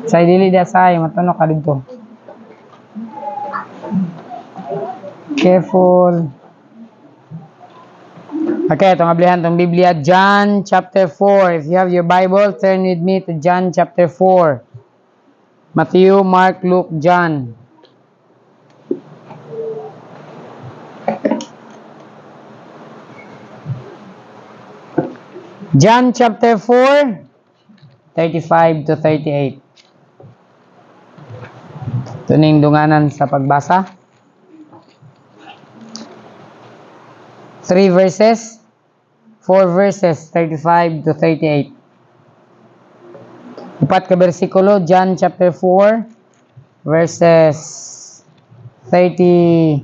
Sa dili da say matunok ka dito. Careful. Okay, itong ablihan itong Biblia, John chapter 4. If you have your Bible, turn with me to John chapter 4. Matthew, Mark, Luke, John. John chapter 4, 35 to 38. Ito ning dunganan sa pagbasa. 3 verses, 4 verses, 35 to 38. Upat ka bersikulo, John chapter 4, verses 35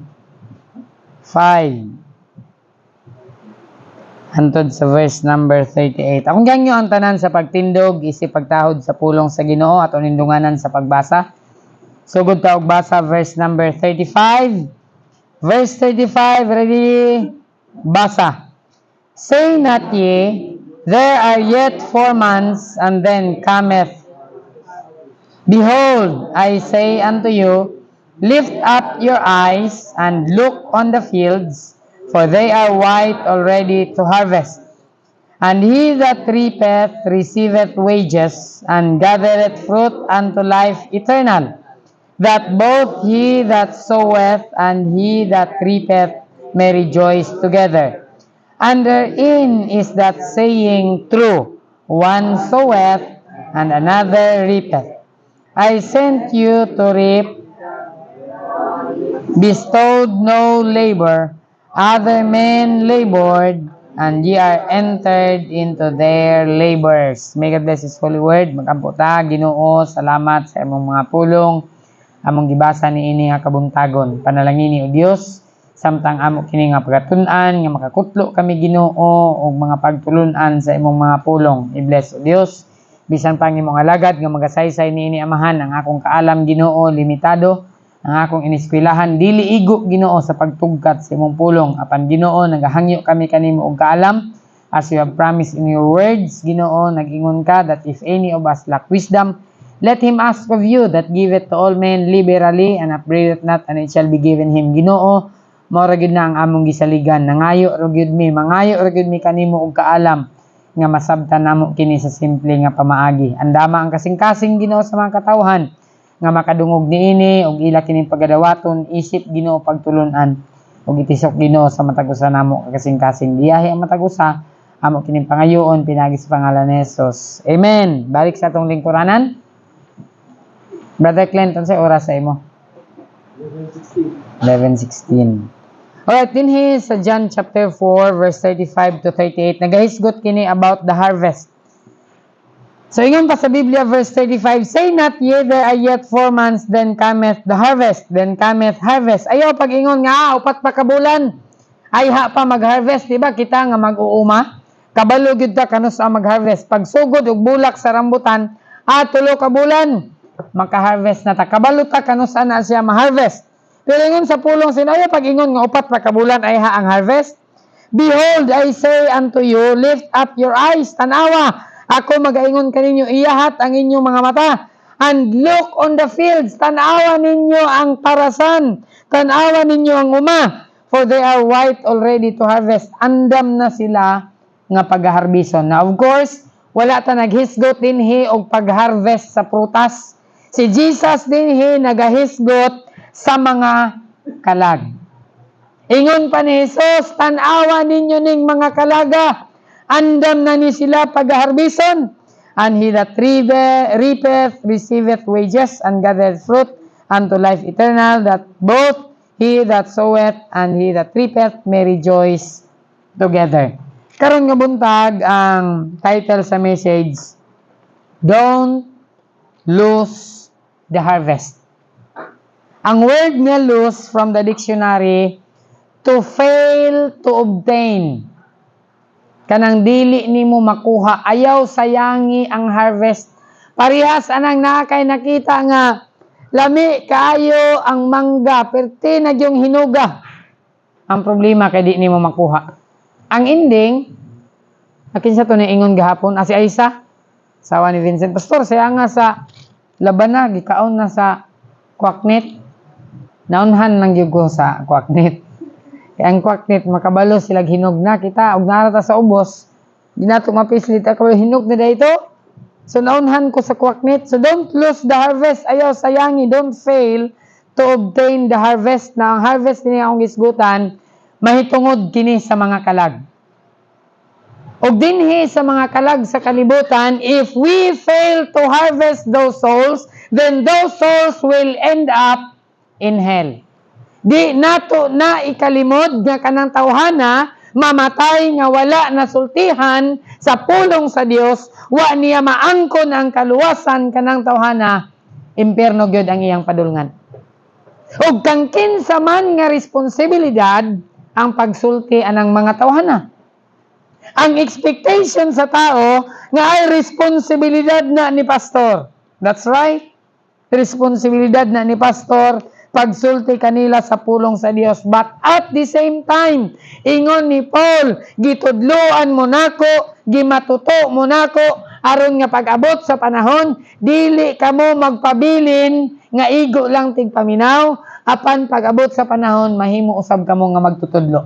hantod sa verse number 38. Akong gangyo ang tanan sa pagtindog, isip pagtahod sa pulong sa Ginoo at unindunganan sa pagbasa. Sugod ta og basa verse number 35. Verse 35, ready? Basa. Say not ye, there are yet 4 months, and then cometh. Behold, I say unto you, lift up your eyes, and look on the fields, for they are white already to harvest. And he that reapeth receiveth wages, and gathereth fruit unto life eternal, that both he that soweth and he that reapeth may rejoice together. And therein is that saying true, one soweth, and another reapeth. I sent you to reap, bestowed no labor, other men labored, and ye are entered into their labors. May God bless His holy word. Magampo ta, Ginoo, salamat sa imong mga pulong, among gibasa ni ini nga kabuntagon. Panalangin ni o Dios, samtang amo kini nga pagatun-an, nga makakutlo kami Ginoo, og mga pagtulunan sa imong mga pulong. I-bless o Dios, bisan pang imong alagad nga magasaysay ni ini amahan, ang akong kaalam Ginoo limitado, ang akong iniskwelahan dili igo Ginoo sa pagtugkat sa imong pulong. Apan Ginoo, nagahangyo kami kanimo og kaalam, as you have promised in your words Ginoo. Nag-ingon ka that if any of us lack wisdom, let him ask of you that giveth to all men liberally, and upbraideth not, and it shall be given him. Ginoo, mao ra gyud na ang among gisaligan. Nangayo ra gyud mi, mangayo ra gyud mi kanimo og kaalam nga masabtan namo kini sa simple nga pamaagi. Andama ang kasing-kasing Ginoo sa mga katawhan nga makadungog niini og ila kining pagadawaton, isip Ginoo pagtulunan, og itisok Ginoo sa matag usa namo kasing-kasing. Diyahi ang matag usa amo kining pangayoon pinagi sa pangalan ni Jesus. Amen. Balik sa atong lingkuranan. Brother Clinton, sa oras sa imo? 11:16. Alright, dinhi sa John chapter 4, verse 35 to 38, nagahisgot kini about the harvest. So, ingon pa sa Biblia, verse 35, say not ye, there are yet 4 months, then cometh the harvest, then cometh harvest. Ayaw, pag ingon nga, upat pa kabulan, ay ha pa mag-harvest, diba? Kita nga mag-uuma, kabalo gyud ta kanus ang mag-harvest. Pag sugod og bulak sa rambutan, tulo ka bulan, maka-harvest na ta. Kabalo ta kanusa na siya ma-harvest. Pero ingon sa pulong sinaya, pag ingon nga upat pa kabulan ay ha ang harvest. Behold, I say unto you, lift up your eyes, tanawa. Ako magaingon kaninyo, iyahat ang inyong mga mata. And look on the fields, tanawa ninyo ang parasan, tanawa ninyo ang uma. For they are white already to harvest. Andam na sila nga pag-harbison. Now, of course, wala ta naghisgot dinhi og pag-harvest sa prutas. Si Jesus dinhi nagahisgot sa mga kalag. Ingon pa ni Jesus, tanawa ninyo ning mga kalaga, andam na ni sila pag-harbison. And he that reapeth receiveth wages, and gathereth fruit unto life eternal, that both he that soweth and he that reapeth may rejoice together. Karon nga buntag, ang title sa message, Don't Lose the Harvest. Ang word nga lose from the dictionary, to fail to obtain. Kanang dili nimo makuha, ayaw sayangi ang harvest. Parihas anang nakay nakita nga lami kaayo ang mangga, perti na yung hinuga. Ang problema kay di nimo makuha. Ang ending, Akin siya to ni ingon gahapon, si Aisa, sawa ni Vincent. Pastor, saya nga sa laban na, gikaon na sa Kwaknet. Naunhan lang yung ko sa Kwaknet. Kaya ang Kwaknet, makabalo sila hinog na kita, og narata sa ubos, di na ito mapislit, kabalo hinog na dito. So naunhan ko sa Kwaknet. So don't lose the harvest. Ayaw sayangi, don't fail to obtain the harvest. Na ang harvest niya akong isgutan, mahitungod kini sa mga kalag. O dinhi sa mga kalag sa kalibutan, if we fail to harvest those souls, then those souls will end up in hell. Di nato na ikalimod nga kanang tawhana, mamatay nga wala nasultihan sa pulong sa Dios, wa niya maangkon ang kaluwasan kanang tawhana, impierno gyud ang iyang padulngan. Ug kang kinsa man nga responsibilidad ang pagsulti anang mga tawhana. Ang expectation sa tao nga ay responsibilidad na ni pastor. That's right. Responsibilidad na ni pastor pagsulti kanila sa pulong sa Dios. But at the same time, ingon ni Paul, gitudloan mo nako, gimatuto mo nako, aron nga pag-abot sa panahon, dili kamo magpabilin nga igo lang tigpaminaw, apan pag-abot sa panahon, mahimo usab kamo nga magtutudlo.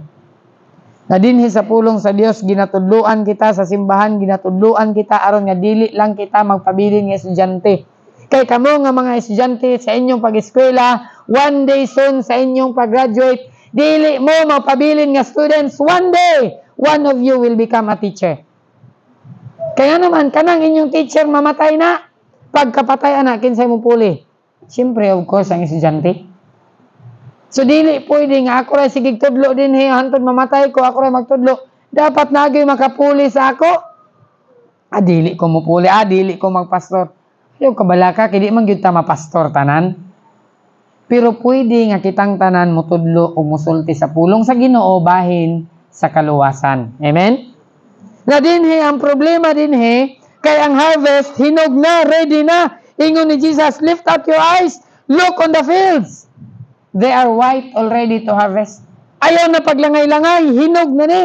Na dinhi sa pulong sa Dios, ginatudloan kita sa simbahan, ginatudloan kita aron nga dili lang kita magpabilin nga estudyante. Kay kamo nga mga estudyante sa inyong pag-eskwela, one day soon sa inyong pag-graduate, dili mo mapabilin nga students, one day, one of you will become a teacher. Kaya naman, kanang inyong teacher mamatay na, pagkapatay anak, kinsay mo puli? Siyempre, of course, ang estudyante. So, dili pwede nga ako rin sigig tudlo din, hantod mamatay ko, ako rin magtudlo. Dapat nagay makapuli sa ako. Dili ko mupuli, dili ko magpastor. Yung kabalaka, kaya di man yun mapastor tanan. Pero pwede nga kitang tanan mutudlo o musulti sa pulong sa Ginoo bahin sa kaluwasan. Amen? Na dinhi, ang problema dinhi, kay ang harvest, hinog na, ready na. Ingon ni Jesus, lift up your eyes, look on the fields. They are white already to harvest. Ayaw na paglangay-langay, hinog na ni.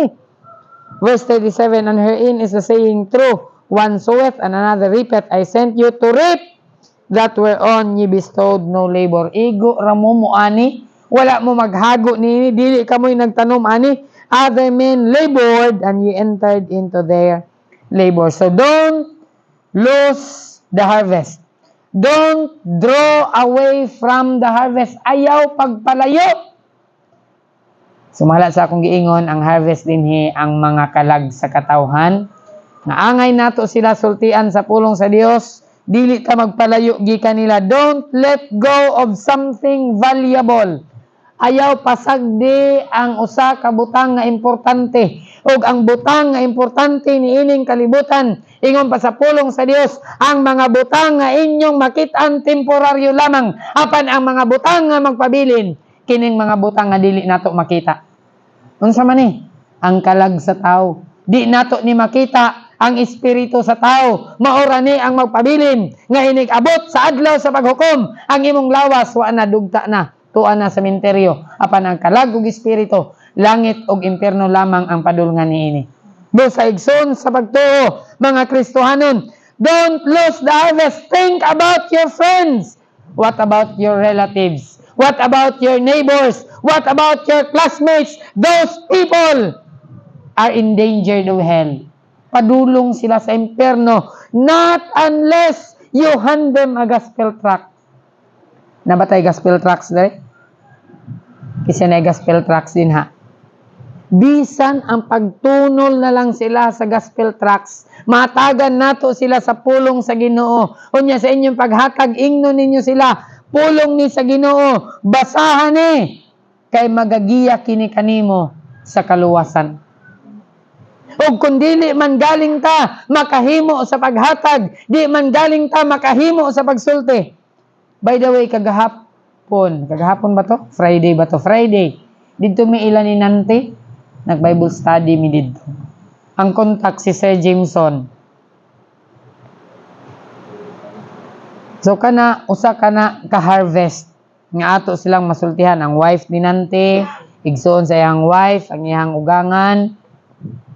Verse 37, and herein is the saying true. One soweth and another reapeth. I sent you to reap that whereon ye bestowed no labor. Igo ramo mo ani, wala mo maghago ni, dili kamoy nagtanom ani. Other men labored and ye entered into their labor. So don't lose the harvest. Don't draw away from the harvest. Ayaw pagpalayo. Sumala sa akong giingon, ang harvest dinhi ang mga kalag sa katawhan. Naangay nato sila sultian sa pulong sa Dios, dili ta magpalayo gikan nila. Don't let go of something valuable. Ayaw pasagdi ang usa ka butang nga importante. Og ang butang nga importante ni ining kalibutan, ingon pa sa pulong sa Dios, ang mga butang nga inyong makit-an temporaryo lamang, apan ang mga butang nga magpabilin, kining mga butang nga dili nato makita. Unsa man ni? Ang kalag sa tao. Di nato ni makita ang espiritu sa tao, maora ni ang magpabilin, nga inig-abot sa adlaw sa paghukom, ang imong lawas, wa na dugta na, tuwa na sa sementeryo, apan ang kalag ug espiritu, langit ug impierno lamang ang padulngan niini. Sa igsoon sa pagtuo, mga Kristohanon, don't lose the harvest. Think about your friends. What about your relatives? What about your neighbors? What about your classmates? Those people are endangered of hell. Padulong sila sa impierno. Not unless you hand them a gospel tract. Nabatay gospel tracts dere? Kasi na gospel tracts din ha. Bisan ang pagtunol na lang sila sa gospel tracts, matagan nato sila sa pulong sa Ginoo. Unya sa inyong paghatag, ingnon ninyo sila, pulong ni sa Ginoo, basahan ni, kay magagiya kini kanimo sa kaluwasan. O kung dili man galing ta makahimo sa paghatag, di man galing ta makahimo sa pagsulti. By the way, kagahapon ba to? Friday ba to? Friday. Dito may ilan ni Nante, nag-Bible study mi dito. Ang contact si Sir Jameson. So usa kana ka-harvest nga ato silang masultihan. Ang wife ni Nante, igsoon sa iyang wife, ang iyang ugangan,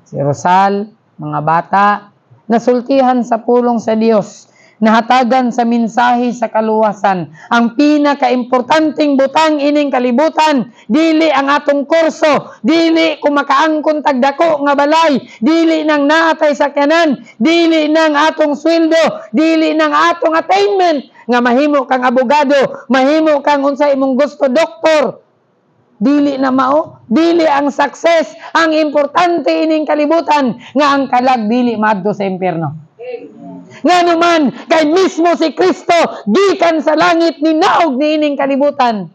si Rosal, mga bata, nasultihan sa pulong sa Dios, nahatagan sa mensahe sa kaluwasan. Ang pinaka-importanting butang ining kalibutan, dili ang atong kurso, dili kung makaangkon tagdako nga balay, dili nang naatay sakyanan, dili nang atong sweldo, dili nang atong attainment, nga mahimo kang abogado, mahimo kang unsay imong gusto, doktor. Dili na mao, dili ang success. Ang importante ining kalibutan, nga ang kalag dili maadto sa impyerno. Nga naman, kay mismo si Kristo, gikan sa langit, ninaog ni ining kalibutan,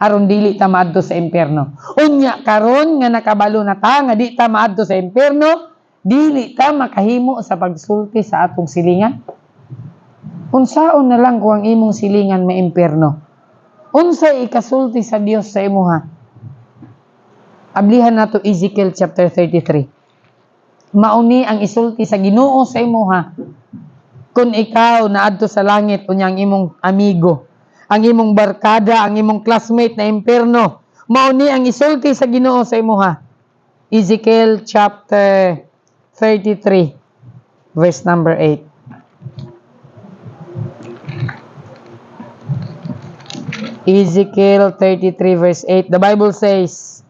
aron dili ta maadto sa impyerno. Unya karon nga nakabalo na ta, nga di ta maadto sa impyerno, dili ta makahimo sa pagsulti sa atong silingan. Unsaon na lang kung ang imong silingan may impyerno? Unsay ikasulti sa Dios sa imuha? Ablihan nato Ezekiel chapter 33. Mauni ang isulti sa Ginoo sa imuha. Kung ikaw naadto sa langit, unya ang imong amigo, ang imong barkada, ang imong classmate na impyerno, mauni ang isulti sa Ginoo sa imuha. Ezekiel chapter 33 verse number 8. Ezekiel 33 verse 8, the Bible says,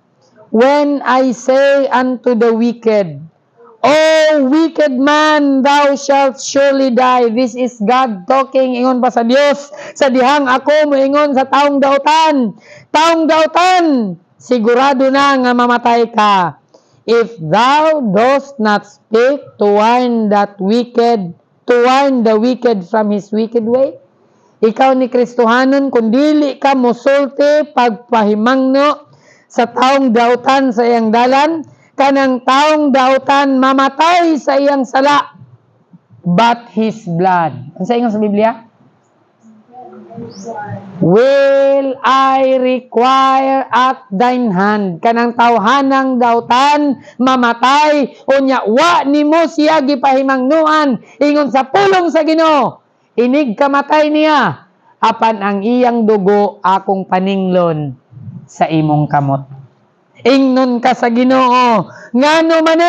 "When I say unto the wicked, O wicked man, thou shalt surely die." This is God talking, ingon pa sa Dios, sa dihang ako moingon sa taong dautan. Taong dautan, sigurado na nga mamatay ka. If thou dost not speak to warn the wicked from his wicked way, ikaw ni Kristohanon, kung dili ka mosulti pagpahimangno sa taong dautan sa iyang dalan, kanang taong dautan mamatay sa iyang sala, but his blood. Ano sa ingon sa Biblia? Will I require at thine hand. Kanang tawhanang dautan mamatay, unya wa nimo siya gipahimangnuan, ingon sa pulong sa Ginoo. Inig kamatay niya, apan ang iyang dugo akong paninglon sa imong kamot. Ingnon ka sa Ginoo, ngano man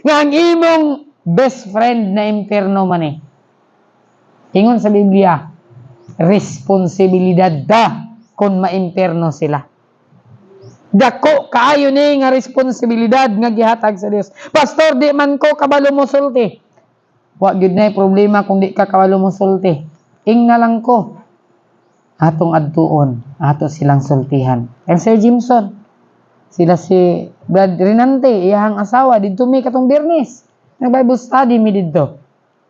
nga ang imong best friend na impyerno man Ingon sa Biblia, responsibilidad da kung maimpyerno sila. Dako kaayo ni nga responsibilidad nga gihatag sa Dios. Pastor, di man ko kabalo mo sulti. Wa gyud nay problema kung di ka kabalo mo sulti. Ing na lang ko. Atong adtuon, ato silang sultihan. And Sir Jimson, sila si Brad Renante, iyang asawa, dito mi katong Biyernes. Nag-Bible study mi dito.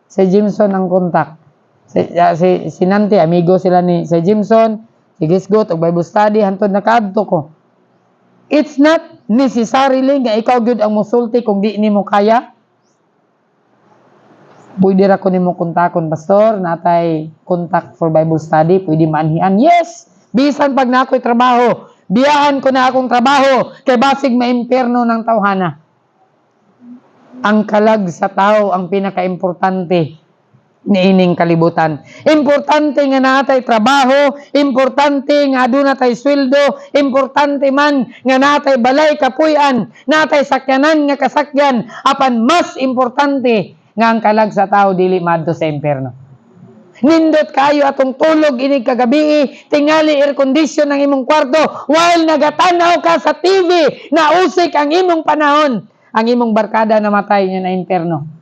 Sir Jimson ang kontak. Si Nante, amigo sila ni Sir Jimson, si Gisgot, og Bible study, hantod nakaadto ko. It's not necessarily nga ikaw gyud ang mosulti kung di nimo kaya. Pwede ra ko nimo kontakon, pastor, natay contact for Bible study, pwede maanhian. Yes! Bisan pag na ako'y trabaho, biyahan ko na akong trabaho, kay basig maimpyerno ng tawhana. Ang kalag sa tao ang pinaka-importante niining kalibutan. Importante nga natay trabaho, importante nga aduna tay sweldo, importante man nga natay balay kapuy-an, natay sakyanan nga kasakyan, apan mas importante nga ang kalag sa tao dili maadto sa impyerno. Nindot kayo atong tulog inig kagabi, tingali air condition ang imong kwarto while nagatanaw ka sa TV, nausik ang imong panahon, ang imong barkada namatay niya na impyerno.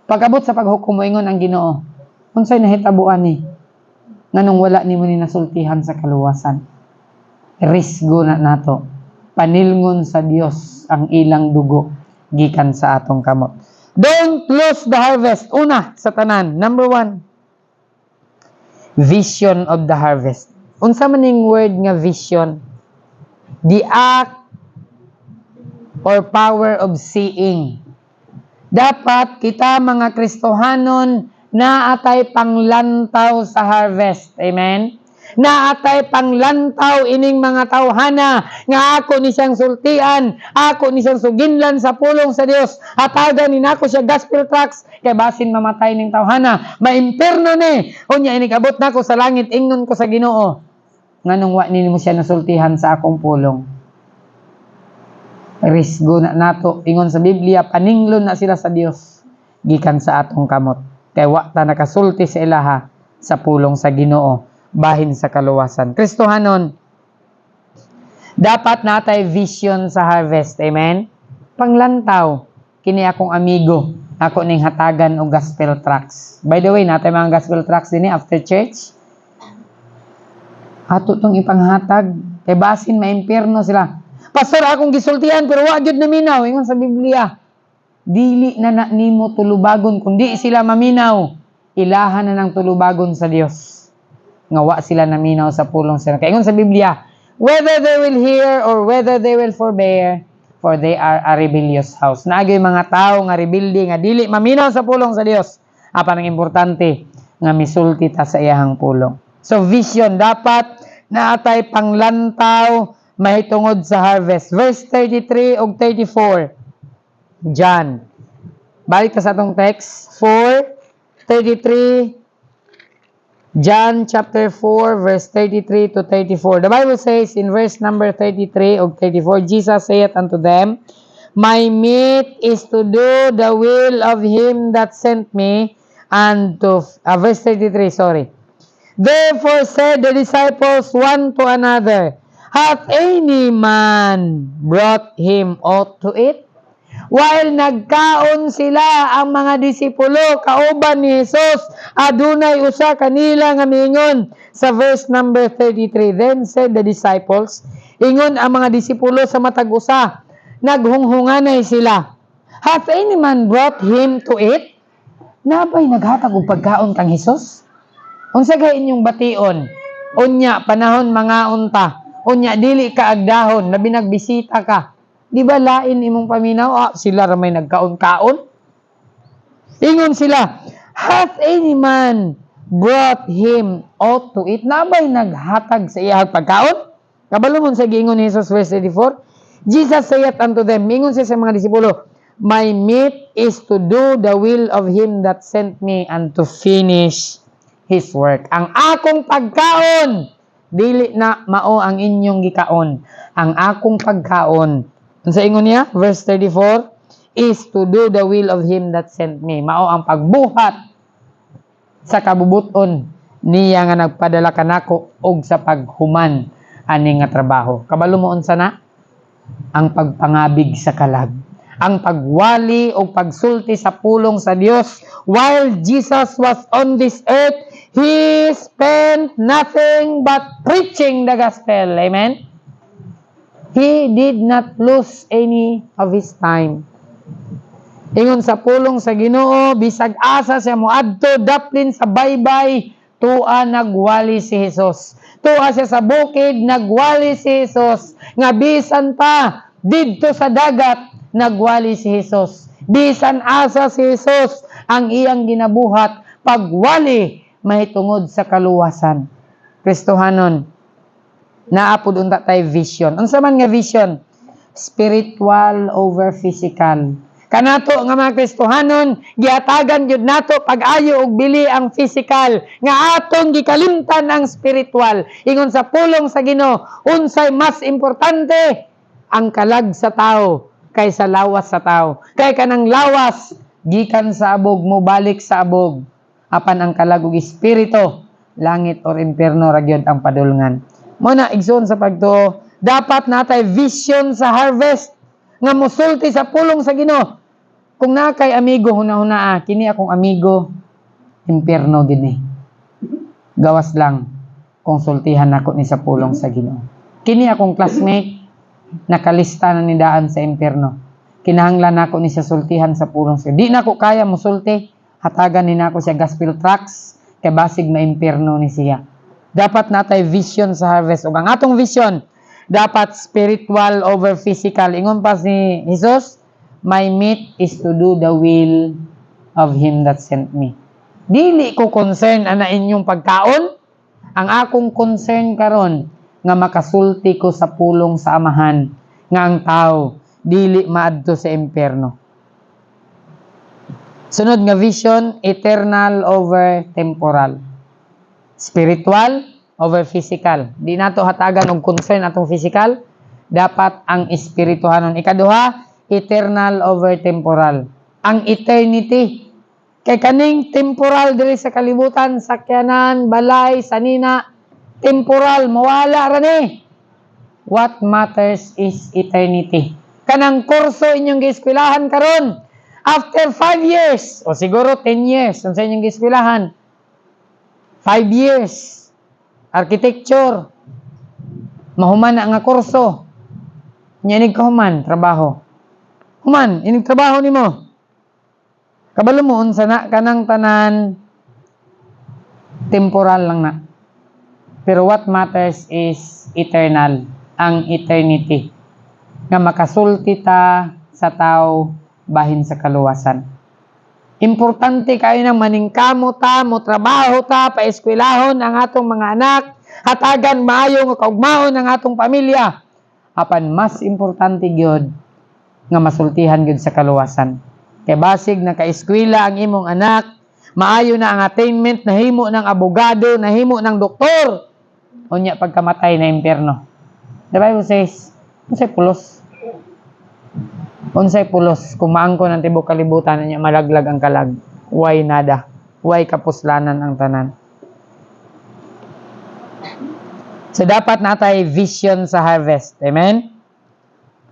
Pag-abot sa paghukom moingon ang Ginoo, unsay nahitabuan ni nganong wala nimo ni nasultihan sa kaluwasan. Risgo na nato. Panilngon sa Dios ang ilang dugo gikan sa atong kamot. Don't lose the harvest. Una sa tanan, number 1, vision of the harvest. Unsa man ning word nga vision? The act or power of seeing. Dapat kita mga Kristohanon naatay panglantaw sa harvest. Amen? Naatay panglantaw ining mga tawhana nga ako ni siyang sultian, ako ni siyang suginlan sa pulong sa Dios. Hatagan ni nako siya gospel tracts kay basin mamatay ning tawhana. Maimpyerno ni. Unya inigabot nako sa langit, ingnon ko sa Ginoo. Nganong wa nimo siya nasultihan sa akong pulong. Risgo na nato ingon sa Biblia, paninglon na sila sa Dios gikan sa atong kamot. Kay wa ta nakasulti sa ilaha sa pulong sa Ginoo bahin sa kaluwasan. Kristohanon, dapat natay vision sa harvest. Amen? Panglantaw, kini akong amigo, ako ning hatagan og gospel tracts. By the way, natay mga gospel tracts din after church. Ato tong ipanghatag, kay basin maimpierno sila. Pastor, akong gisultihan pero wa gyud naminaw ingon sa Biblia. Dili na nimo tulubagon kundi sila maminaw. Ilahan na ng tulubagon sa Dios. Nga wa sila naminaw sa pulong sa kay ingon sa Biblia, whether they will hear or whether they will forbear, for they are a rebellious house. Naagay mga tao nga rebelde nga dili maminaw sa pulong sa Dios. Apan ang importante nga misulti ta sa iyahang pulong. So vision dapat naatay panglantaw mahitungod sa harvest. Verse 33 ug 34. John. Balik ta sa atong text. 4:33. John chapter 4 verse 33 to 34. The Bible says in verse number 33 ug 34, Jesus saith unto them, my meat is to do the will of him that sent me, and to verse 33, sorry. Therefore said the disciples one to another, hath any man brought him aught to eat? While nagkaon sila ang mga disipulo kauban ni Jesus, adunay usa kanila nga miingon sa verse number 33. Then said the disciples, ingon ang mga disipulo sa matag usa, naghunghunganay sila, hath any man brought him to eat? Nabay naghatag og pagkaon kang Jesus? Unsa gay inyong bation? Unya panahon mga unta. Unya dili ka agdahon, labi nagbisita ka. Di ba lain imong paminaw? Sila ra may nagkaon-kaon. Ingon sila, hath any man brought him aught to eat? Nabay naghatag sa iyang pagkaon? Kabalo mo sa giingon ni Jesus verse 34. Jesus saith unto them, ingon siya sa mga disipulo, my meat is to do the will of him that sent me and to finish his work. Ang akong pagkaon, dili na mao ang inyong gikaon. Ang akong pagkaon, sa ingon niya, verse 34, is to do the will of him that sent me. Mao ang pagbuhat sa kabubuton niya nga nagpadala kanako og sa paghuman ani nga trabaho. Kabalo mo unsa na? Ang pagpangabig sa kalag. Ang pagwali o pagsulti sa pulong sa Dios. While Jesus was on this earth, He spent nothing but preaching the gospel. Amen? He did not lose any of His time. Ingon sa pulong sa Ginoo, bisag asa siya moadto daplin sa baybay, tua nagwali si Jesus. Tua siya sa bukid, nagwali si Jesus. Nga bisan pa, didto sa dagat, nagwali si Jesus. Bisan asa si Jesus, ang iyang ginabuhat, pagwali, mahitungod sa kaluwasan. Kristohanon, naapod unta tay vision. Unsa man nga vision? Spiritual over physical. Kanato nga mga Kristohanon, gihatagan gyud nato pag-ayo og bili ang physical, nga atong gikalimtan ang spiritual. Ingon sa pulong sa Ginoo, unsay mas importante? Ang kalag sa tao kaysa lawas sa tao. Kay kanang lawas gikan sa abog mo balik sa abog. Apan ang kalag ug espiritu, langit or impierno ra gyud ang padulngan. Mo na igsoon sa pagtuo, dapat natay vision sa harvest nga mosulti sa pulong sa Ginoo. Kung na kay amigo hunahuna, kini akong amigo, impierno gini. Gawas lang konsultihan nako ni sa pulong sa Ginoo. Kini akong classmate, nakalista na ni daan sa impierno. Kinahanglan nako ni sa sultihan sa pulong sa Ginoo. Di nako kaya mosulti, hatagan ni nako siya gospel tracts kay basig maimpierno ni siya. Dapat natay vision sa harvest. Ug ang atong vision, dapat spiritual over physical. Ingon pa si Jesus, my meat is to do the will of him that sent me. Dili ko concern ana inyong pagkaon. Ang akong concern karon nga makasulti ko sa pulong sa amahan nga ang tao dili maadto sa impierno. Sunod nga vision, eternal over temporal. Spiritual over physical. Di nato hatagan og concern atong physical. dapat ang espirituhanon. Ikaduha, eternal over temporal. Ang eternity. Kay kaning temporal diri sa kalibutan, sakyanan, balay, sanina, temporal, mawala ra ni. What matters is eternity. Kanang kurso inyong gieskwelahan karon, after 5 years, o siguro 10 years, sa inyong gieskwelahan, 5 years, architecture, mahuman na nga kurso, nyanig ka human, trabaho. Human, inig trabaho ni mo. Kabalo mo, unsa na, kanang tanan, temporal lang na. Pero what matters is eternal, ang eternity. Nga makasulti ta sa tao bahin sa kaluwasan. Importante kayo nang maningkamo ta, mo trabaho ta, paeskwelahon ang atong mga anak, hatagan maayo nga kaugmaon ang atong pamilya. Apan mas importante gyud nga masultihan gyud sa kaluwasan. Kay basig na kaeskwela ang imong anak, maayo na ang attainment, nahimo ng abogado, nahimo ng doktor. Unya pagkamatay na impyerno. The Bible says, unsay pulos? Unsay pulos? Kung maangko ng tibok kalibutan, niya malaglag ang kalag. Why nada? Why kapuslanan ang tanan? So dapat natay vision sa harvest. Amen?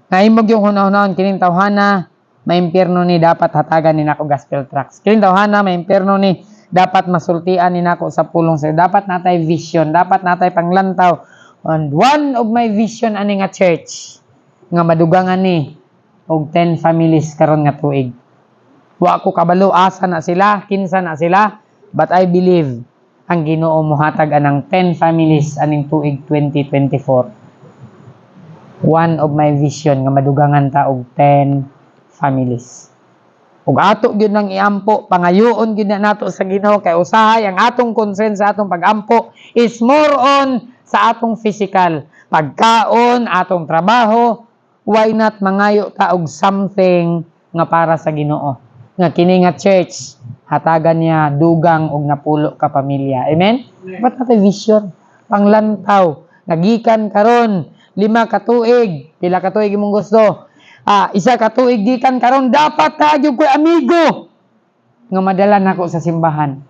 Naimog yung hunahunahon, kining tawhana, may impyerno ni dapat hatagan ni nako gospel tracts. Kining tawhana, may impyerno ni dapat masultian ni nako sa pulong sa. Dapat natay vision, dapat natay panglantaw. And one of my vision ani nga church nga madugangan ni og 10 families karon nga tuig. Wa ko kabalo asa na sila, kinsa na sila, but I believe ang Ginoo mohatag anang 10 families aning tuig 2024. One of my vision nga madugangan ta og 10 families. Ug ato gyud nang iampo, pangayoon gyud na nato sa Ginoo kay usahay ang atong concern sa atong pagampo is more on sa atong physical, pagkaon, atong trabaho. Why not mangayo ta og something nga para sa Ginoo? Nga kini nga church hatagan niya dugang og napulo ka pamilya. Amen? Ba't natin vision? Panglantaw. Nagikan karon 5 ka tuig. Pila ka tuig imong gusto? 1 ka tuig gikan karon dapat tagyog ko'y amigo nga madala nako sa simbahan.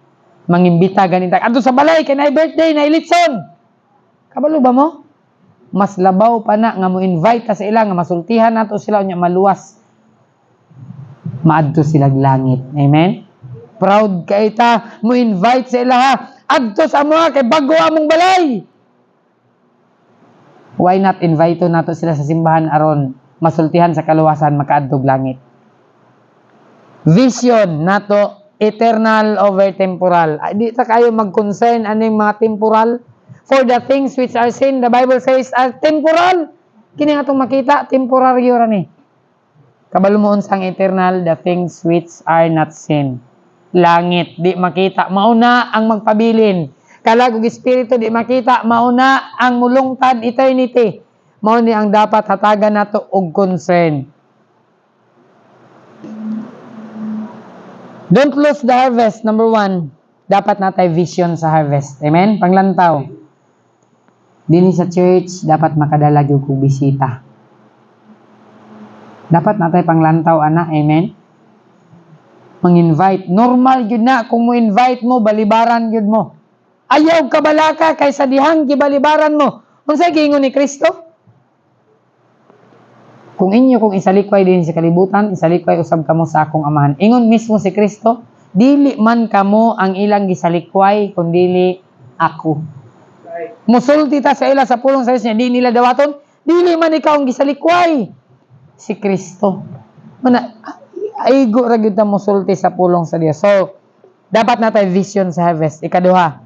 Mangimbita ganita. Adto sa balay kay nay birthday na ilitson. Kabalo ba mo? Mas labaw pa na nga mo invite ta sa ila nga masultihan nato sila unya maluwas. Maadto sila langit. Amen? Proud kay ta mo invite sa ila ha. Adto sa mga kay bago among balay. Why not invite nato sila sa simbahan aron masultihan sa kaluwasan makaadtog langit. Vision nato eternal over temporal. Di ta kayo mag-concern aning mga temporal. For the things which are seen, the Bible says are temporal. Kini atong makita, temporary ra ni. Kabalo mo unsang eternal, the things which are not seen. Langit di makita, mauna ang magpabilin. Kalag ug espiritu di makita, mauna ang mulungtad eternity. Mao ni ang dapat hatagan nato og concern. Don't lose the harvest. Number 1, dapat natay vision sa harvest. Amen? Panglantaw. Dinhi sa church, dapat makadala gyud og bisita. Dapat natay panglantaw ana. Amen? Mang-invite. Normal gyud na kung mo invite mo, balibaran gyud mo. Ayaw ka balaka kaysa dihang gibalibaran mo. Unsay giingon ni Kristo? Kung inyo kung isalikway din sa kalibutan, isalikway usab kamo sa akong amahan. Ingon mismo si Kristo, dili man kamo ang ilang gisalikway, kundi ako. Musulti ta sa ila sa pulong sa niya, di nila dawaton, dili man ikaw ang gisalikway. Si Kristo. Mana, aigo ra gyud ta musulti sa pulong sa Dios. So, dapat natay vision sa harvest. Ikaduha,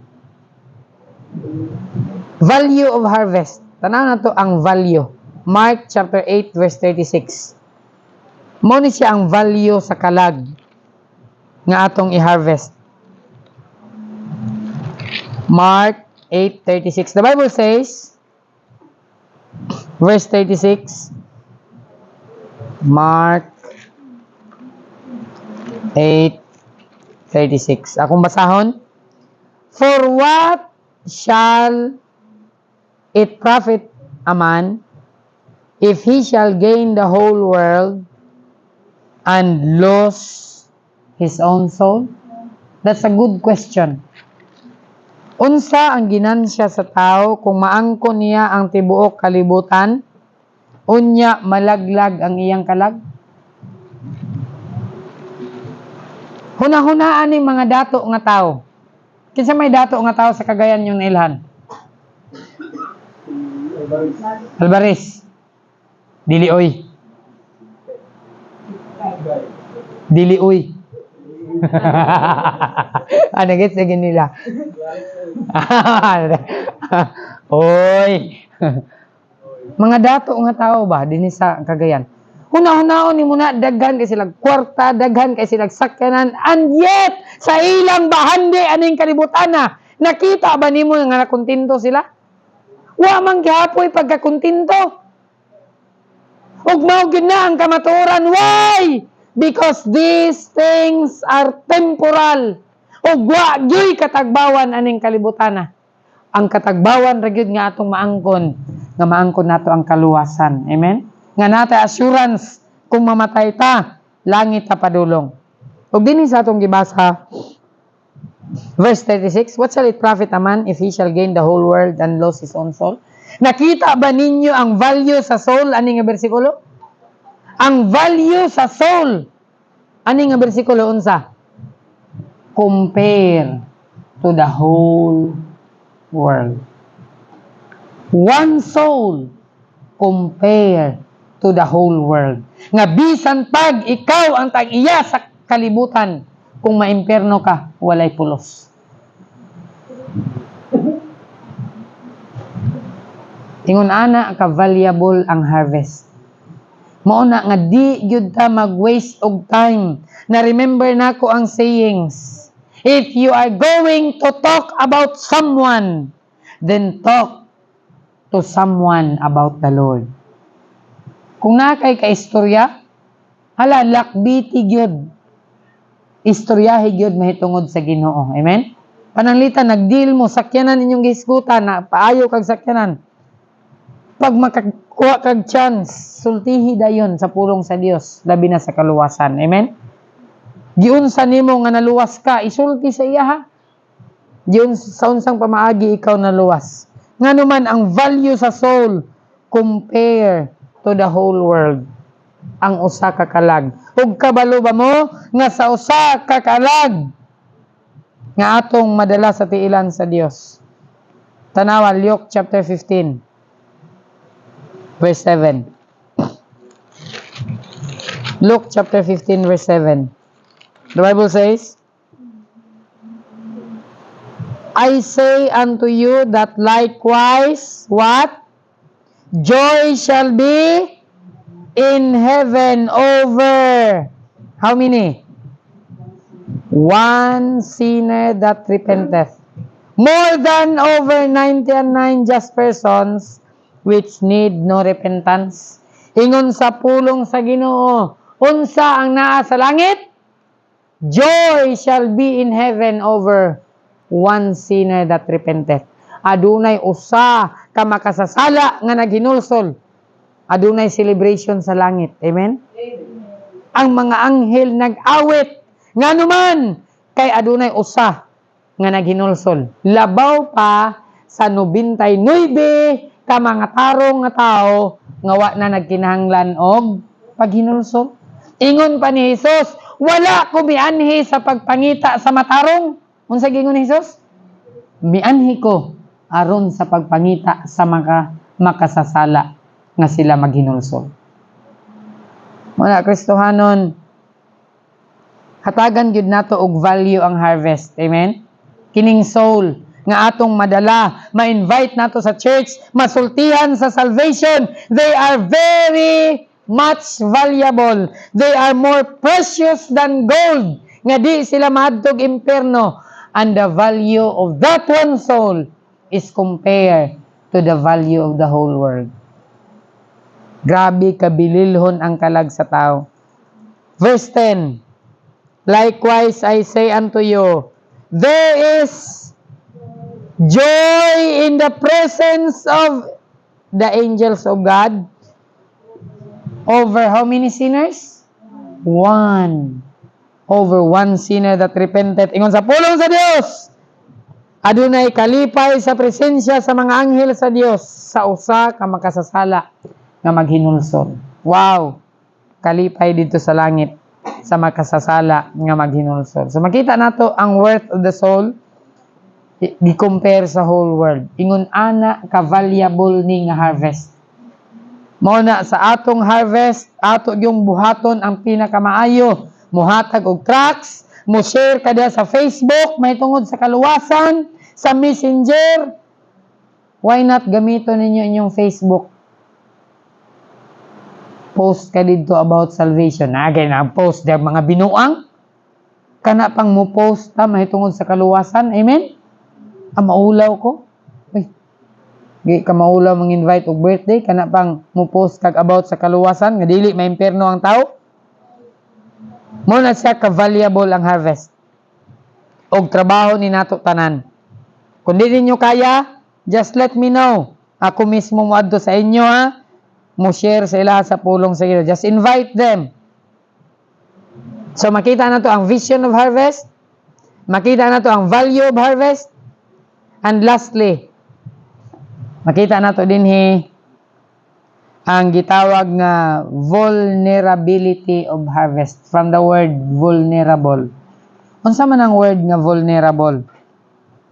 value of harvest. Tanaw na to ang value. Mark chapter 8 verse 36. Mo ni siya ang value sa kalag nga atong i-harvest. Mark 8:36. The Bible says, verse 36. Mark 8:36. Akong basahon. For what shall it profit a man if he shall gain the whole world and lose his own soul? That's a good question. Unsa ang ginansya sa tao kung maangkon niya ang tibuok kalibutan, unya malaglag ang iyang kalag? Hunahunaan ni mga dato nga tao. Kinsa may dato nga tao sa Cagayan yung nailhan? Alvarez. Dilioy. Dilioy. Ano gets na nila? Oy. Mga dato nga tao ba dinhi sa Cagayan? Hunahunahon ni muna daghan kay sila kwarta, daghan kay sila sakyanan, and yet sa ilang bahandi aning kalibutan na nakita ba nimo nga nakontento sila? Wa man gihapoy pagkakontento. Ug mao gyud na ang kamatuoran. Why? Because these things are temporal. Ug wa gyud katagbawan aning kalibutan na. Ang katagbawan ra gyud nga atong maangkon, nga maangkon nato ang kaluwasan. Amen? Nga natay assurance kung mamatay ta, langit ta padulong. Ug dinhi sa atong gibasa, verse 36, what shall it profit a man if he shall gain the whole world and lose his own soul? Nakita ba ninyo ang value sa soul? Ani nga bersikulo? Ang value sa soul. Ani nga bersikulo unsa? Compare to the whole world. One soul compare to the whole world. Nga bisan pag ikaw ang tag-iya sa kalibutan, kung maimperno ka, walay pulos. Ingon ana ka valuable ang harvest. Mao na nga di gyud ta mag-waste og time. Na remember nako ang sayings. If you are going to talk about someone, then talk to someone about the Lord. Kung nakay kaistorya, hala lakbiti gyud. Istoryahe gyud mahitungod sa Ginoo. Amen? Pananglitan nagdeal mo sakyanan inyong gihisgutan na paayo kag sakyanan. Pag makakuha kag chance, sultihi dayon sa pulong sa Dios, labi na sa kaluwasan. Amen? Giunsa nimo nga naluwas ka, isulti sa iya ha. Giun sa unsang pamaagi ikaw naluwas. Nganuman ang value sa soul compare to the whole world. Ang usa ka kalag. Ug kabalo ba mo nga sa usa ka kalag nga atong madala sa tiilan sa Dios. Tanawa Luke chapter 15 verse 7. Luke chapter 15 verse 7. The Bible says, I say unto you that likewise, what? Joy shall be in heaven over how many? One sinner that repenteth, more than over 99 just persons which need no repentance. Ingon sa pulong sa Ginoo, unsa ang naa sa langit? Joy shall be in heaven over one sinner that repenteth. Adunay usa ka makasasala nga naghinulsol. Adunay celebration sa langit. Amen? Amen. Ang mga anghel nag-awit. Nganuman, kay adunay usa nga naghinulsol. Labaw pa sa 99 ka mga tarong nga tao nga wa na nagkinahanglan og paghinulsol. Ingon pa ni Jesus, wala ko mianhi sa pagpangita sa matarong. Unsa gingon ni Jesus? Mianhi ko aron sa pagpangita sa mga makasasala nga sila maghinulsol. Mga Kristohanon, hatagan gyud nato og value ang harvest. Amen? Kining soul nga atong madala, ma-invite nato sa church, masultihan sa salvation. They are very much valuable. They are more precious than gold. Nga di sila maadtog impierno. And the value of that one soul is compared to the value of the whole world. Grabe kabililhon ang kalag sa tao. Verse 10. Likewise I say unto you, there is joy in the presence of the angels of God over how many sinners? One. Over one sinner that repented. Ingon sa pulong sa Dios, adunay kalipay sa presensya sa mga anghel sa Dios sa usa ka makasasala nga maghinulsol. Wow! Kalipay dito sa langit sa makasasala nga maghinulsol. So makita nato ang worth of the soul i-compare sa whole world. Ingon ana ka valuable ni nga harvest. Mao na sa atong harvest, ato yung buhaton ang pinakamaayo. Muhatag og tracts, mo share kada sa Facebook, may tungod sa kaluwasan, sa Messenger. Why not gamiton ninyo inyong Facebook? Post ka dito about salvation. Again, ang post der mga binuang. Kana pang mo post ta may tungod sa kaluwasan. Amen? Maulaw ko. Uy. Di ka maulaw mang-invite og birthday, kana pang mo post kag about sa kaluwasan nga dili may impierno ang tao. Mo na siya ka-valuable ang harvest. Og trabaho ni nato tanan. Kung di ninyo kaya, just let me know. Ako mismo moadto sa inyo ha. Mo share sa ila sa pulong sa inyo. Just invite them. So makita na to ang vision of harvest. Makita na to ang value of harvest. And lastly, makita na to din ang gitawag nga vulnerability of harvest, from the word vulnerable. Unsa man ang word nga vulnerable?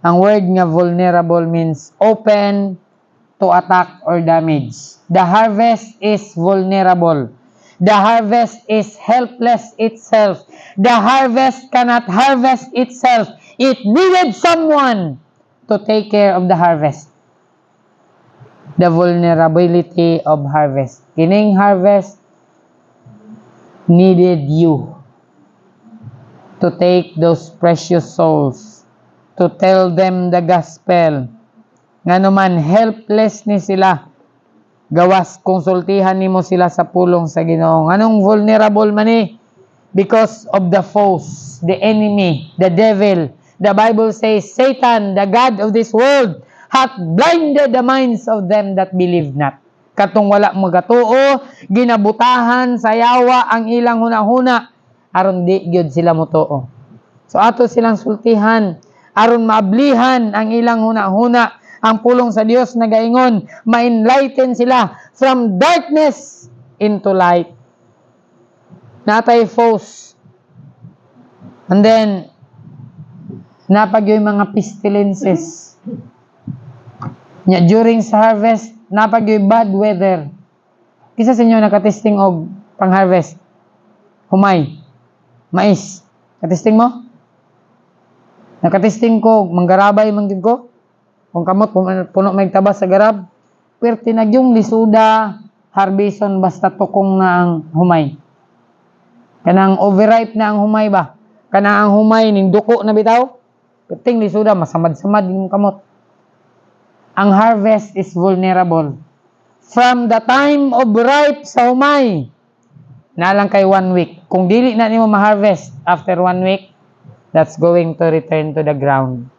Ang word nga vulnerable means open to attack or damage. The harvest is vulnerable. The harvest is helpless itself. The harvest cannot harvest itself. It needed someone to take care of the harvest. The vulnerability of harvest. Kining harvest needed you to take those precious souls, to tell them the gospel. Nga naman, helpless ni sila. Gawas, konsultihan nimo sila sa pulong sa Ginoo. Anong vulnerable man because of the foes, the enemy, the devil. The Bible says, Satan, the God of this world, hath blinded the minds of them that believe not. Katong wala magatuo, ginabutahan sa yawa ang ilang hunahuna, aron di gyud sila motuo. So ato silang sultihan, aron maablihan ang ilang hunahuna. Ang pulong sa Dios nagaingon, ma-enlighten sila from darkness into light. Natay foes. And then, napagyoy mga pestilences. During sa harvest, napagyoy bad weather. Kisa sa inyo nakatesting og pang-harvest? Humay. Mais. Katesting mo? Nakatesting ko, manggarabay manggid ko. Kung kamot, puno may tabas sa garab. Pero tinagyong lisuda, harbison, basta tukong na ang humay. Kanang overripe na ang humay ba? Kanang ang humay, ning duko na bitaw. Perting lisuda, masamad-samad yung kamot. Ang harvest is vulnerable. From the time of ripe sa humay, na lang kay 1 week. Kung dili na nimo ma-harvest after 1 week, that's going to return to the ground.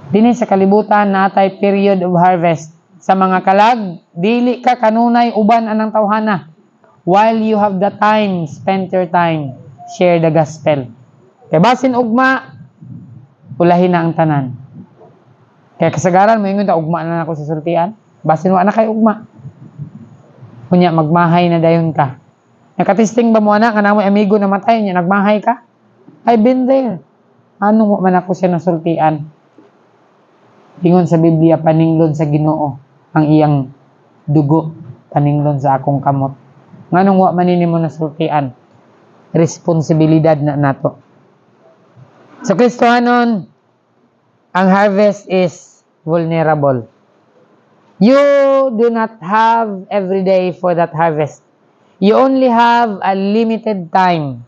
Dinhi sa kalibutan natay period of harvest. Sa mga kalag, dili ka kanunay uban anang tawhana. While you have the time, spend your time, share the gospel. Kay basin ugma, ulahin na ang tanan. Kaya kasagaran mo ingon ta ugma na ako sa sultian. Basin wa na kay ugma. Kunya magmahay na dayon ka. Nakatesting ba mo na kanang amigo na matay niya nagmahay ka? I've been there. Anong man ako siya nasultian? Ingon sa Biblia, paninglon sa Ginoo ang iyang dugo, paninglon sa akong kamot. Nganong wa man nimo nasultian? Responsibilidad na nato. Sa Kristohanon, ang harvest is vulnerable. You do not have every day for that harvest. You only have a limited time.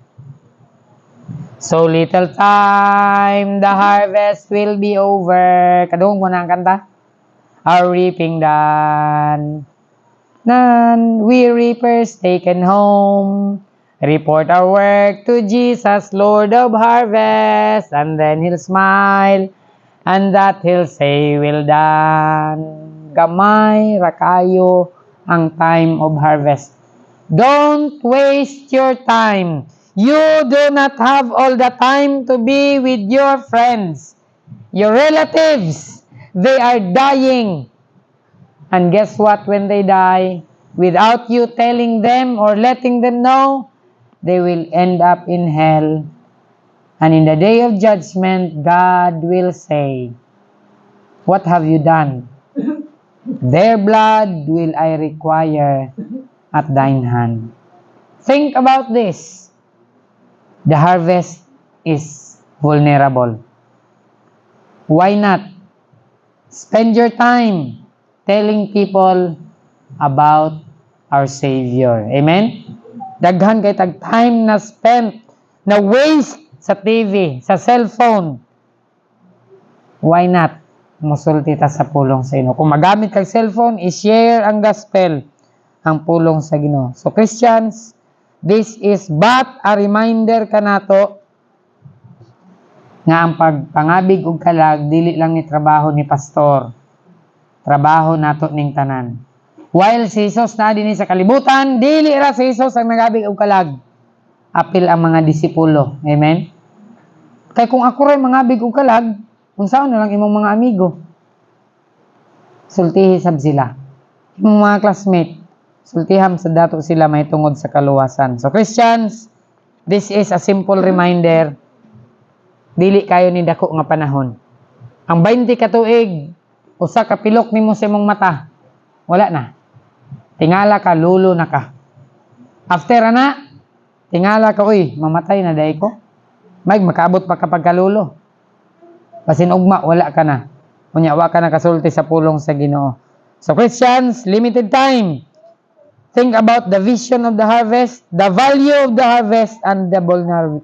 So little time, the harvest will be over. Kadung mo na ang kanta. Our reaping done. None we reapers taken home. Report our work to Jesus, Lord of harvest. And then He'll smile. And that He'll say, well done. Gamay, rakayo, ang time of harvest. Don't waste your time. You do not have all the time to be with your friends, your relatives. They are dying. And guess what? When they die, without you telling them or letting them know, they will end up in hell. And in the day of judgment, God will say, what have you done? Their blood will I require at thine hand. Think about this. The harvest is vulnerable. Why not? Spend your time telling people about our Savior. Amen? Daghan kay tag time na spent, na waste sa TV, sa cellphone. Why not? Musulti ta sa pulong sa Ginoo. Kung magamit kag cellphone, i-share ang gospel, ang pulong sa Ginoo. So Christians, this is but a reminder kanato nga ang pagpangabig og kalag dili lang ni trabaho ni pastor. Trabaho nato ning tanan. While si Jesus na dinhi sa kalibutan, dili ra si Jesus ang nagabig og kalag. Apil ang mga disipulo. Amen? Kay kung ako ray mangabig og kalag, unsaon na lang imong mga amigo? Sultihi sab sila. Imong mga classmate, sultiham sa dato sila mahitungod sa kaluwasan. So Christians, this is a simple reminder. Dili kayo ni dako nga panahon. Ang 20 ka tuig, usa ka pilok nimo sa imong mata, wala na. Tingala ka, lulo na ka. After ana, tingala ka, uy, mamatay na day ko. May makaabot pa kapag kalulo. Basin ugma, wala ka na. Unya, wa ka na kasulti sa pulong sa Ginoo. So Christians, limited time. Think about the vision of the harvest, the value of the harvest, and the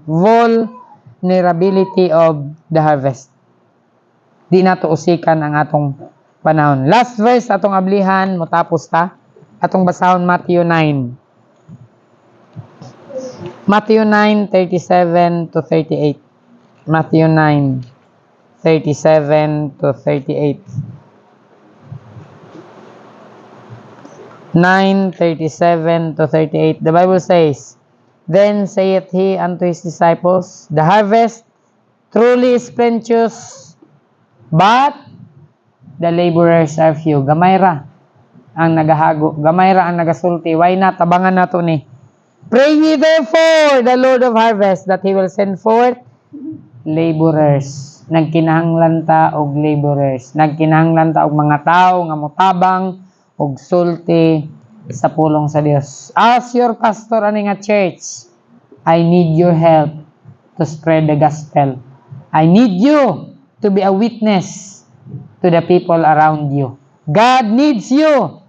vulnerability of the harvest. Di nato usikan ang atong panahon. Last verse atong ablihan, motapos ta. Atong basahon Matthew 9. Matthew 9:37 to 38. Matthew 9:37 to 38. 9:37 to 38. The Bible says, Then saith he unto his disciples, The harvest truly is plenteous, but the laborers are few. Gamay ra ang nagahago. Gamay ra ang nagasulti. Why not? Tabangan nato ni. Pray ye therefore the Lord of harvest that He will send forth laborers. Nagkinahanglan ta og laborers. Nagkinahanglan ta og mga tao nga motabang og sulti sa pulong sa Dios. As your pastor ani nga church, I need your help to spread the gospel. I need you to be a witness to the people around you. God needs you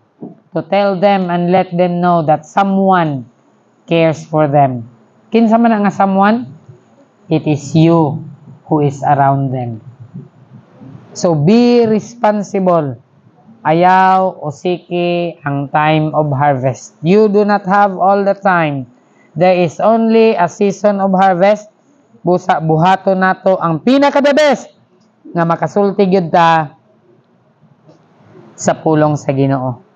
to tell them and let them know that someone cares for them. Kinsa man nga someone? It is you who is around them. So be responsible. Ayaw o siki ang time of harvest. You do not have all the time. There is only a season of harvest. Buhato nato ang pinaka-the best nga makasulti gyud ta sa pulong sa Ginoo.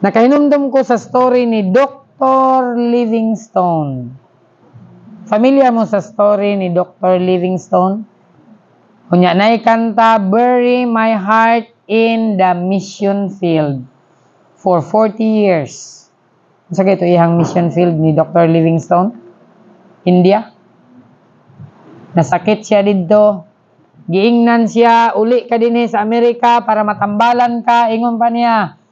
Nakahinumdum ko sa story ni Dr. Livingstone. Familiar mo sa story ni Dr. Livingstone? Kunya nay kanta, Bury My Heart in the Mission Field for 40 years. Sa ito ihang mission field ni Dr. Livingstone? India. Nasakit siya dito. Giingnan siya, uli ka din sa Amerika para matambalan ka. Ingon pa niya,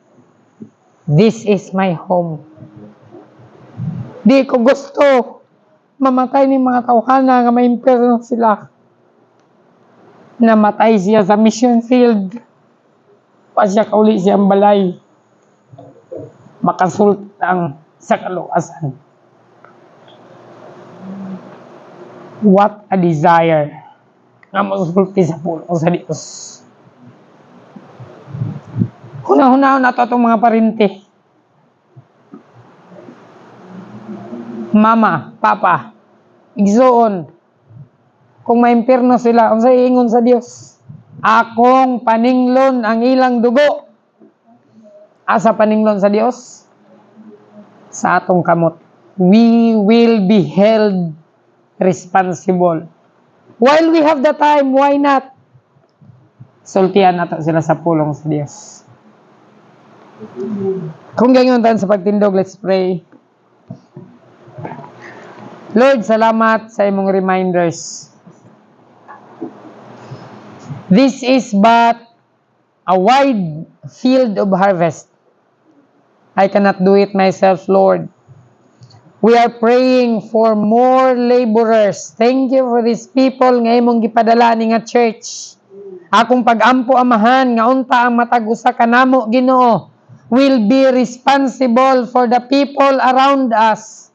This is my home. Di ko gusto mamatay ni mga tawhana nga ma-imperno sila. Namatay siya sa mission field. Pa siya kauli siyang balay. Makasultang sa kaluwasan. What a desire nga masulti sa pulong sa Diyos. Hunahunahon na ito itong mga parinte. Mama, papa, igsoon, kung maimpirno sila, kung sa iingon sa Diyos, akong paninglon ang ilang dugo. asa paninglon sa Dios? Sa atong kamot. We will be held responsible. While we have the time, why not? Sultian nato sila sa pulong sa Dios. Kung ganyan tayo sa pagtindog, let's pray. Lord, salamat sa imong reminders. This is but a wide field of harvest. I cannot do it myself, Lord. We are praying for more laborers. Thank you for these people nga imong gipadala ni nga church. Akong pag-ampo amahan nga unta ang matag usa kanamo Ginoo will be responsible for the people around us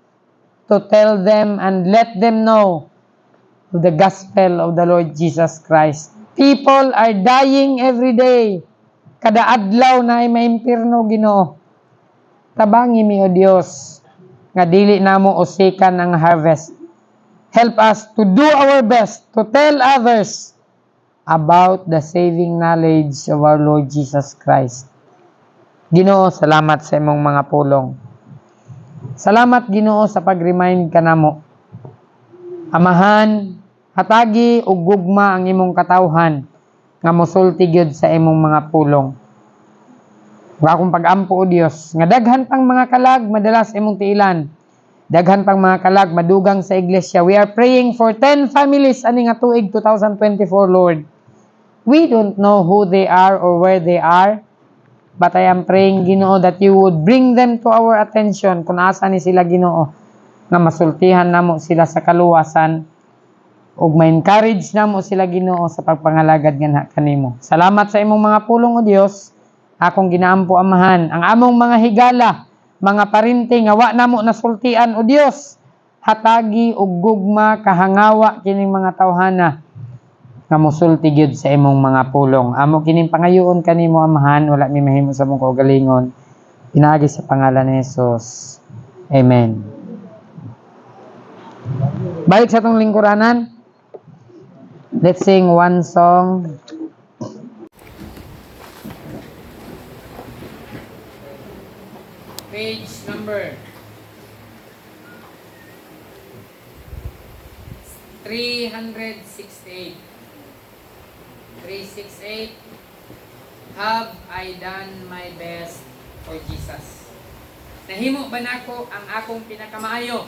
to tell them and let them know of the gospel of the Lord Jesus Christ. People are dying every day. Kada adlaw na ay maimpirno Ginoo. Tabangi mi o Dios nga dili namo usikan ang harvest. Help us to do our best to tell others about the saving knowledge of our Lord Jesus Christ. Ginoo, salamat sa imong mga pulong. Salamat Ginoo sa pag-remind kanamo. Amahan, hatagi ug gugma ang imong katawhan nga mosulti gyud sa imong mga pulong. Wa akong pag-ampo o Dios nga daghan pang mga kalag madalas imong tiilan. Daghan pang mga kalag madugang sa iglesia. We are praying for 10 families ani nga tuig 2024, Lord. We don't know who they are or where they are, but I am praying Ginoo that you would bring them to our attention kung asa ni sila Ginoo nga masultihan namo sila sa kaluwasan ug ma-encourage namo sila Ginoo sa pagpangalagad nga kanimo. Salamat sa imong mga pulong o Dios. Akong ginaampo amahan ang among mga higala, mga parinti nga wa namo nasultian o Dios, hatagi ug gugma kahangawa kining mga tawhana nga mosulti gyud sa imong mga pulong. Amo kining pangayoon kanimo amahan, wala mi mahimo sa mong kaugalingon. Pinaagi sa pangalan ni Jesus. Amen. Balik sa tong lingkuranan. Let's sing one song. Page number 368. 368. Have I done my best for Jesus? Nahimo ba nako ang akong pinakamaayo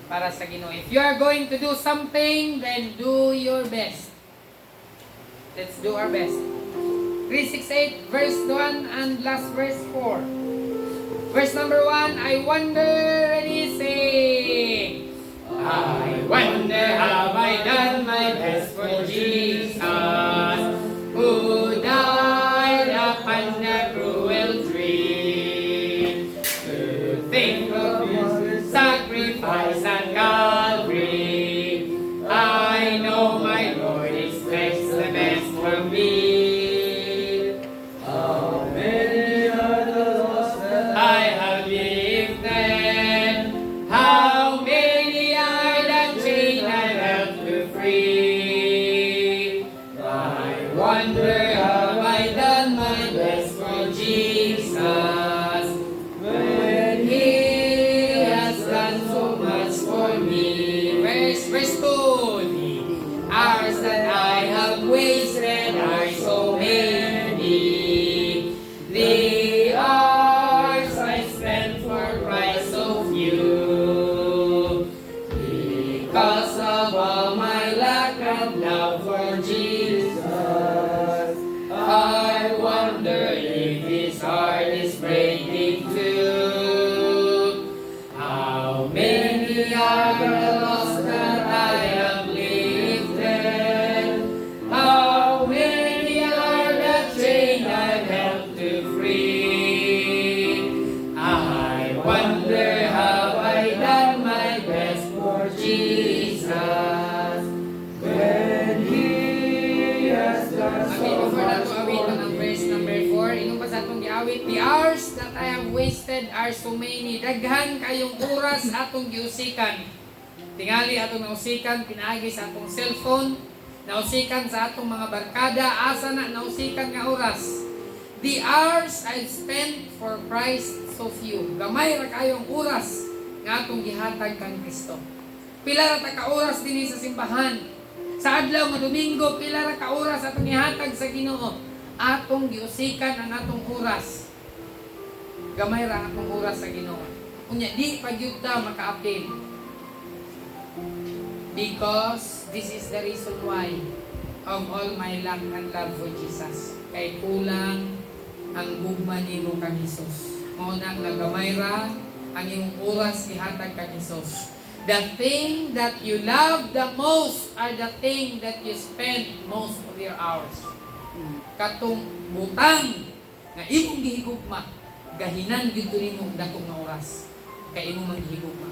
para sa Ginoo? If you are going to do something, then do your best. Let's do our best. 368 verse 1 and last verse 4. Verse number 1, I wonder, ready, say, I wonder, have I done my best for Jesus, who died upon the cruel tree, to think of his sacrifice at Calvary. I know my Lord expects the best from me. The hours that I have wasted are so many. Daghan kayong oras atong giusikan. Tingali atong nausikan, pinaagi sa atong cellphone, nausikan sa atong mga barkada, asa na nausikan nga oras. The hours I spent for Christ so few. Gamay ra kayong oras nga atong gihatag kang Kristo. Pila ra ta ka oras dinhi sa simbahan. Sa adlaw nga Domingo, pila ra ka oras atong gihatag sa Ginoo. Atong giusikan ang atong oras. Gamay ra ang atong oras sa Ginoo. Unya di pa gyud ta maka-apil. Because this is the reason why of all my lack and love for Jesus. Kay kulang ang gugma nimo kang Hesus. Mao na nga gamay ra ang imong oras ihatag kang Hesus. The thing that you love the most are the thing that you spend most of your hours. Katong butang nga imong gihigugma, gahinan gyud nimo dako nga oras kay imong manghigugma.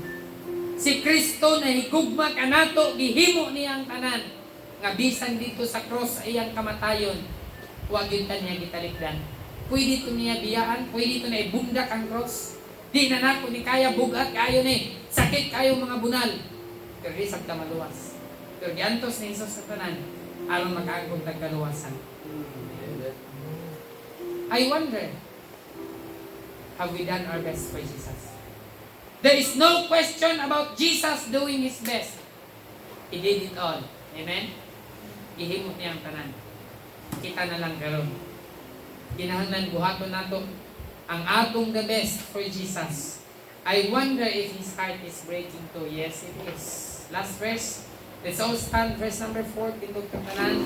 Si Kristo na higugma kanato, gihimo niya ang tanan nga bisan dito sa cross sa iyang kamatayon, wa gyud ta niya gitalikdan. Pwede to niya biyaan, pwede to na ibundak ang cross. Di na nako ni kaya bugat kayo ni, sakit kayo mga bunal. Pero di sabta maluwas. Pero giantos ni Jesus sa tanan aron makaangkon tag kaluwasan. I wonder, have we done our best for Jesus? There is no question about Jesus doing His best. He did it all. Amen? Ihimot niya ang tanan. Kita na lang karon. Kinahanglan buhaton nato ang atong the best for Jesus. I wonder if His heart is breaking too. Yes, it is. Last verse. Let's all stand. Verse number 4. Tindog ka tanan.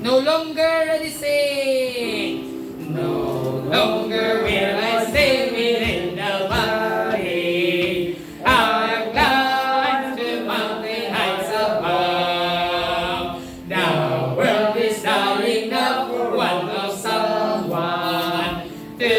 No longer ready say. No longer will I stay within the body. I've climbed to mountain heights above. The world is dying now for one of someone to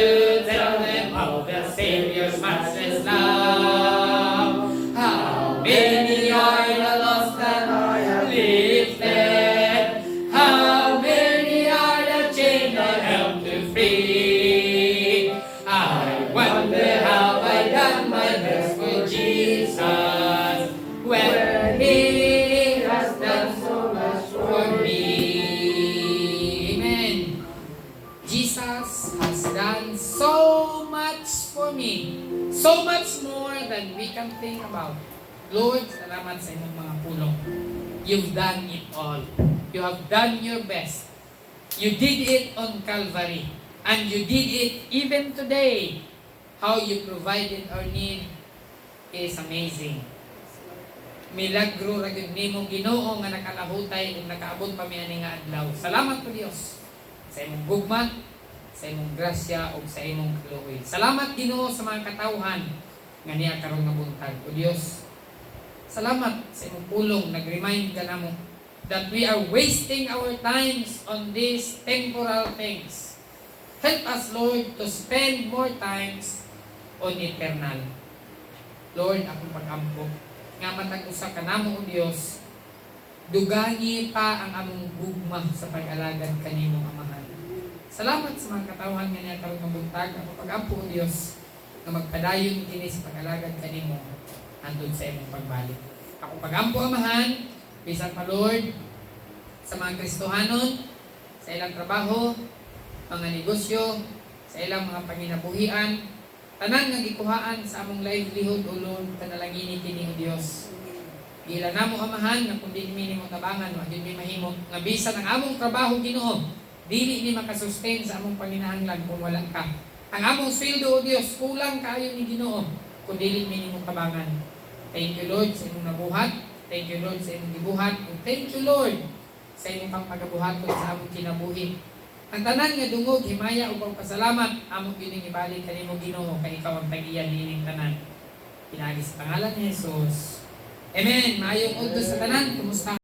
tell them of the Savior's matchless love. How many are the lost that are lifted? How many are the chained that help to free? I wonder how I done my best for Jesus when He has done so much for me. Amen. Jesus has done so much for me. So much more than we can think about. Lord, salamat sa inyong mga pulong. You've done it all. You have done your best. You did it on Calvary. And you did it even today. How you provided our need is amazing. Milagro ra gyud nimo Ginoo nga nakalahutay ug nakaabot pa mi ani nga adlaw. Salamat po Dios sa imong gugma, sa imong grasya ug sa imong kaluoy. Salamat Ginoo sa mga katawhan nga niya karon nga buntag. O Dios, salamat sa imong pulong, nag-remind ka namo that we are wasting our times on these temporal things. Help us, Lord, to spend more times on eternal. Lord, akong pag-ampo, nga matag-usa ka namo o Dios, dugani pa ang among gugma sa pag-alagad kanimo Amahan. Salamat sa mga katawhan nga niya karon nga buntag, akong pag-ampo o Dios, nga magpadayon kini sa pag-alagad kanimo andun sa imong pagbalik. Akong pag-ampo Amahan, bisan pa Lord, sa mga Kristohanon, sa ilang trabaho, mga negosyo, sa ilang mga panginabuhian, tanan nga gikuhaan sa among livelihood o Lord, panalangini kini o Dios. Ila namo Amahan nga kun di mi nimo tabangan, wa gyud mi mahimo nga bisan ang among trabaho Ginoo, dili ni makasustain sa among panginahanglan kung wala ka. Ang among sweldo o Dios kulang kaayo ni Ginoo kung dili mi nimo tabangan. Thank you Lord sa imong nabuhat. Thank you Lord sa imong gibuhat. Thank you Lord sa imong pagpagabuhaton sa among kinabuhi. Ang tanan nga dungog, himaya o pagpasalamat, among gining ibalik kanimo Ginoo kay ikaw ang tagiyan nining tanan. Pinagi sa pangalan ni Jesus. Amen. Maayong udto sa tanan. Kumusta?